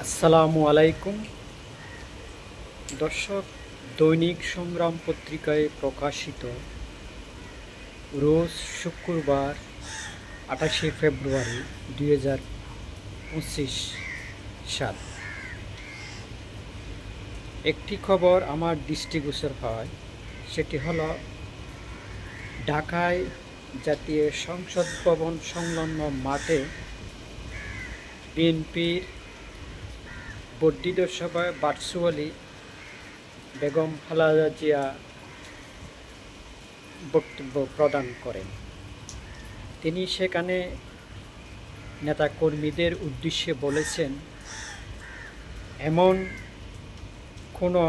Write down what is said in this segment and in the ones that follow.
আসসালামু আলাইকুম দর্শক, দৈনিক সংগ্রাম পত্রিকায় প্রকাশিত রোজ শুক্রবার 28শে ফেব্রুয়ারি 2025 সাল একটি খবর আমার দৃষ্টিগোচর হয়। সেটি হলো ঢাকায় জাতীয় সংসদ ভবন সংলগ্ন মাঠে বিএনপির বর্ধিত সভায় ভার্চুয়ালি বেগম খালেদা জিয়া বক্তব্য প্রদান করেন। তিনি সেখানে নেতাকর্মীদের উদ্দেশ্যে বলেছেন, এমন কোনো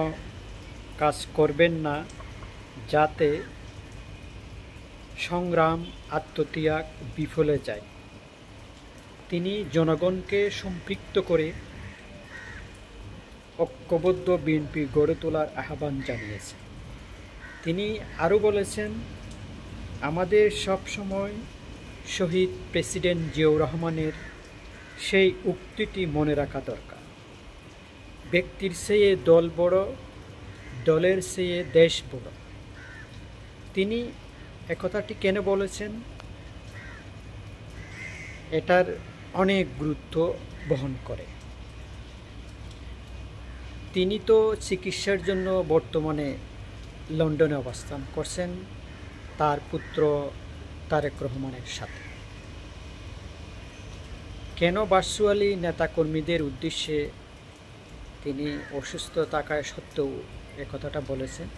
কাজ করবেন না যাতে সংগ্রাম আত্মত্যাগ বিফলে যায়। তিনি জনগণকে সম্পৃক্ত করে ঐক্যবদ্ধ বিএনপি গড়ে তোলার আহ্বান জানিয়েছেন। তিনি আরও বলেছেন, আমাদের সবসময় শহীদ প্রেসিডেন্ট জিয়াউর রহমানের সেই উক্তিটি মনে রাখা দরকার, ব্যক্তির চেয়ে দল বড়, দলের চেয়ে দেশ বড়। তিনি একথাটি কেন বলেছেন, এটার অনেক গুরুত্ব বহন করে। তিনি তো চিকিৎসার জন্য বর্তমানে লন্ডনে অবস্থান করছেন তার পুত্র তারেক রহমানের সাথে। কেন ভার্চুয়ালি নেতাকর্মীদের উদ্দেশ্যে তিনি অসুস্থ থাকায় সত্ত্বেও এ কথাটা বলেছেন?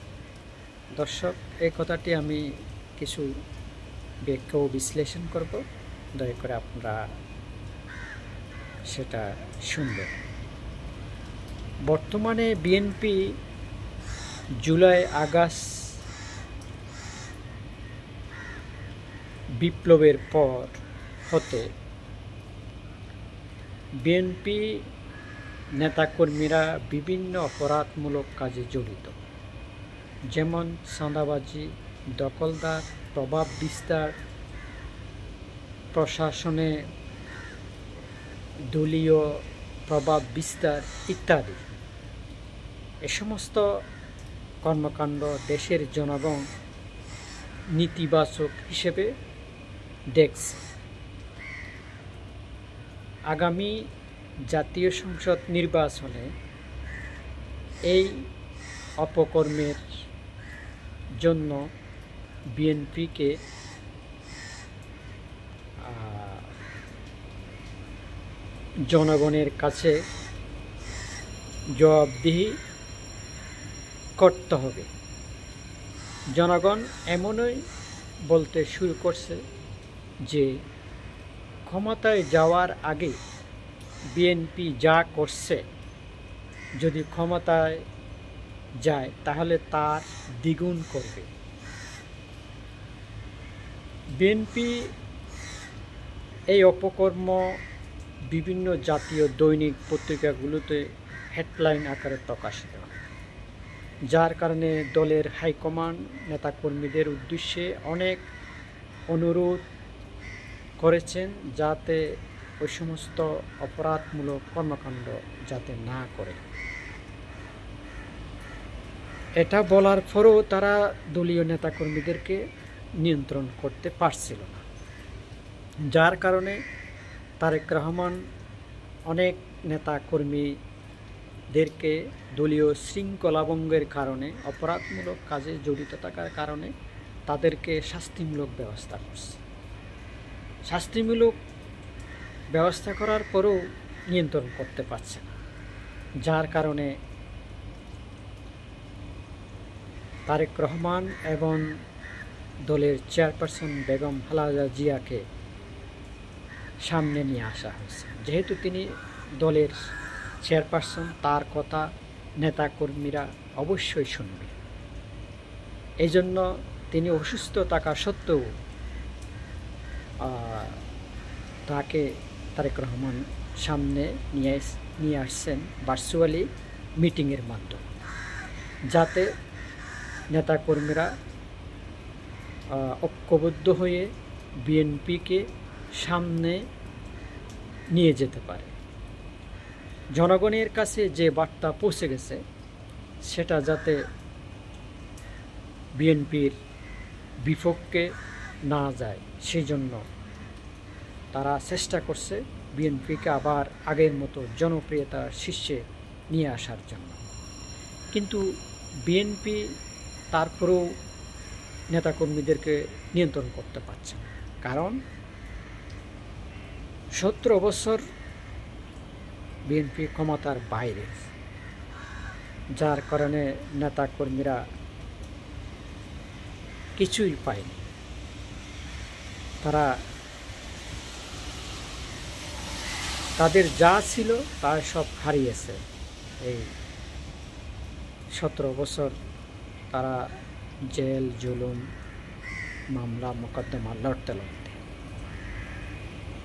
দর্শক, এই কথাটি আমি কিছু ব্যাখ্যা ও বিশ্লেষণ করব, দয়া করে আপনারা সেটা শুনবেন। বর্তমানে বিএনপি জুলাই আগস্ট বিপ্লবের পর হতে বিএনপি নেতাকর্মীরা বিভিন্ন অপরাধমূলক কাজে জড়িত, যেমন চাঁদাবাজি, দখলদার, প্রভাব বিস্তার, প্রশাসনে দলীয় প্রভাব বিস্তার ইত্যাদি। এ সমস্ত কর্মকাণ্ড দেশের জনগণ নেতিবাচক হিসেবে দেখছে। আগামী জাতীয় সংসদ নির্বাচনে এই অপকর্মের জন্য বিএনপিকে জনগণের কাছে জবাবদিহি করতে হবে। জনগণ এমনই বলতে শুরু করছে যে ক্ষমতায় যাওয়ার আগে বিএনপি যা করছে, যদি ক্ষমতায় যায় তাহলে তার দ্বিগুণ করবে। বিএনপি এই অপকর্ম বিভিন্ন জাতীয় দৈনিক পত্রিকাগুলোতে হেডলাইন আকারে প্রকাশিত হয়, যার কারণে দলের হাইকমান্ড নেতাকর্মীদের উদ্দেশ্যে অনেক অনুরোধ করেছেন যাতে ওই সমস্ত অপরাধমূলক কর্মকাণ্ড যাতে না করে। এটা বলার পরেও তারা দলীয় নেতাকর্মীদেরকে নিয়ন্ত্রণ করতে পারছিল না, যার কারণে তারেক রহমান অনেক নেতাকর্মীদেরকে দলীয় শৃঙ্খলাভঙ্গের কারণে, অপরাধমূলক কাজে জড়িত থাকার কারণে তাদেরকে শাস্তিমূলক ব্যবস্থা করছে। শাস্তিমূলক ব্যবস্থা করার পরেও নিয়ন্ত্রণ করতে পারছে না, যার কারণে তারেক রহমান এবং দলের চেয়ারপারসন বেগম খালেদা জিয়াকে সামনে নিয়ে আসা হয়েছে। যেহেতু তিনি দলের চেয়ারপারসন, তার কথা নেতাকর্মীরা অবশ্যই শুনবে। এই জন্য তিনি অসুস্থ থাকা সত্ত্বেও তাকে তারেক রহমান সামনে নিয়ে আসছেন ভার্চুয়ালি মিটিংয়ের মাধ্যমে, যাতে নেতাকর্মীরা ঐক্যবদ্ধ হয়ে বিএনপিকে সামনে নিয়ে যেতে পারে। জনগণের কাছে যে বার্তা পৌঁছে গেছে সেটা যাতে বিএনপির বিপক্ষে না যায়, সেই জন্য তারা চেষ্টা করছে বিএনপিকে আবার আগের মতো জনপ্রিয়তার শীর্ষে নিয়ে আসার জন্য। কিন্তু বিএনপি তারপরেও নেতাকর্মীদেরকে নিয়ন্ত্রণ করতে পারছে না, কারণ 17 বছর বিএনপি ক্ষমতার বাইরে, যার কারণে নেতাকর্মীরা কিছুই পায়নি। তারা তাদের যা ছিল তা সব হারিয়েছে। এই 17 বছর তারা জেল জুলুম মামলা মোকদ্দমা লড়তে লড়তে।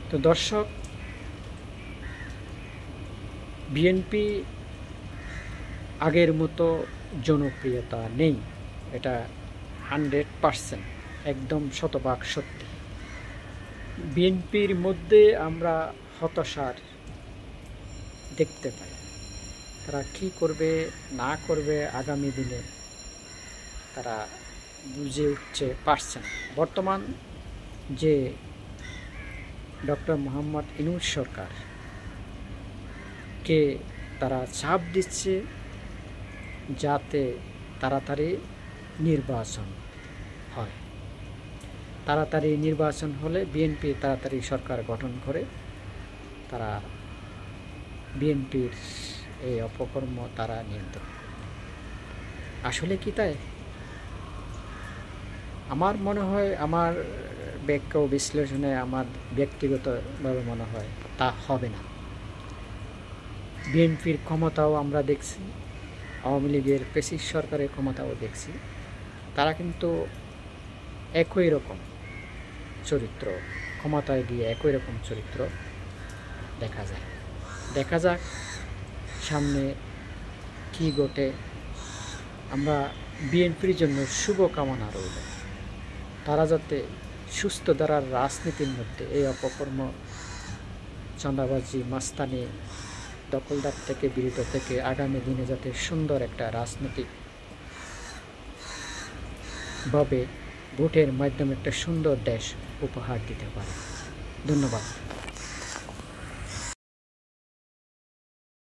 তো দর্শক, বিএনপি আগের মতো জনপ্রিয়তা নেই, এটা 100% একদম শতভাগ সত্যি। বিএনপির মধ্যে আমরা হতাশার দেখতে পাই। তারা কি করবে না করবে আগামী দিনে তারা বুঝে উঠতে পারছে না। বর্তমান যে ডক্টর মোহাম্মদ ইউনূস সরকারকে তারা চাপ দিচ্ছে যাতে তাড়াতাড়ি নির্বাচন হয়। তাড়াতাড়ি নির্বাচন হলে বিএনপি তাড়াতাড়ি সরকার গঠন করে তারা বিএনপির এই অপকর্ম তারা নিয়ন্ত্রণ করবে। আসলে কি তাই? আমার মনে হয়, আমার ব্যাখ্যা ও বিশ্লেষণে আমার ব্যক্তিগতভাবে মনে হয় তা হবে না। বিএনপির ক্ষমতাও আমরা দেখছি, আওয়ামী লীগের ফ্যাসিস্ট সরকারের ক্ষমতাও দেখছি, তারা কিন্তু একই রকম চরিত্র, ক্ষমতায় গিয়ে একই রকম চরিত্র দেখা যায়। দেখা যাক সামনে কি ঘটে। আমরা বিএনপির জন্য শুভকামনা রইল, তারা যাতে সুস্থ ধারার রাজনীতির মধ্যে এই অপকর্ম, চাঁদাবাজি, মাস্তানি, দখলদার থেকে বিরত থেকে আগামী দিনে যাতে সুন্দর একটা রাজনৈতিকভাবে ভোটের মাধ্যমে একটা সুন্দর দেশ উপহার দিতে পারে। ধন্যবাদ।